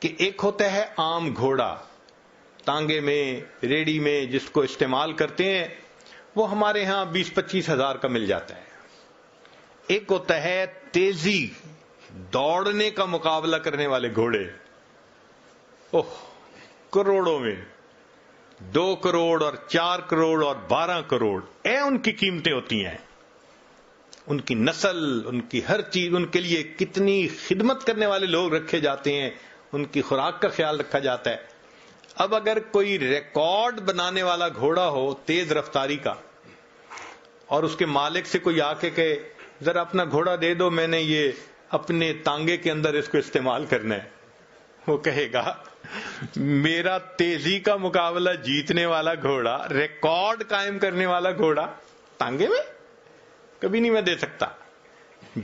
کہ ایک ہوتا ہے عام گھوڑا، تانگے میں، ریڑی میں جس کو استعمال کرتے ہیں، وہ ہمارے ہاں 20-25 ہزار کا مل جاتا ہے۔ ایک ہوتا ہے تیزی دوڑنے کا مقابلہ کرنے والے گھوڑے، کروڑوں میں، 2 کروڑ اور 4 کروڑ اور 12 کروڑ ان کی قیمتیں ہوتی ہیں۔ ان کی نسل، ان کی ہر چیز، ان کے لیے کتنی خدمت کرنے والے لوگ رکھے جاتے ہیں، ان کی خوراک کا خیال رکھا جاتا ہے۔ اب اگر کوئی ریکارڈ بنانے والا گھوڑا ہو تیز رفتاری کا، اور اس کے مالک سے کوئی آ کے کہے ذرا اپنا گھوڑا دے دو، میں نے یہ اپنے تانگے کے اندر اس کو استعمال کرنا ہے، وہ کہے گا میرا تیزی کا مقابلہ جیتنے والا گھوڑا، ریکارڈ قائم کرنے والا گھوڑا تانگے میں کبھی نہیں میں دے سکتا۔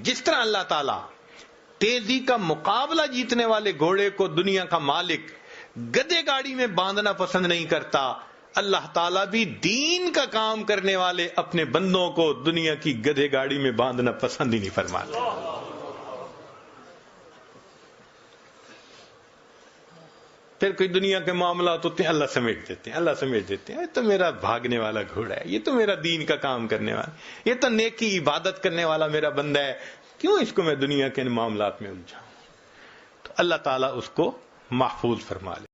جس طرح اللہ تعالیٰ تیزی کا مقابلہ جیتنے والے گھوڑے کو دنیا کا مالک گدھے گاڑی میں باندھنا پسند نہیں کرتا، اللہ تعالیٰ بھی دین کا کام کرنے والے اپنے بندوں کو دنیا کی گدھے گاڑی میں باندھنا پسند ہی نہیں فرماتا۔ پھر کوئی دنیا کے معاملات ہوتے ہیں، اللہ سمیٹ دیتے ہیں، اللہ سمیٹ دیتے ہیں، یہ تو میرا بھاگنے والا گھوڑا ہے، یہ تو میرا دین کا کام کرنے والا، یہ تو نیکی عبادت کرنے والا میرا بندہ ہے، کیوں اس کو میں دنیا کے معاملات میں الجھاؤں؟ تو اللہ تعالیٰ اس کو محفوظ فرما لے۔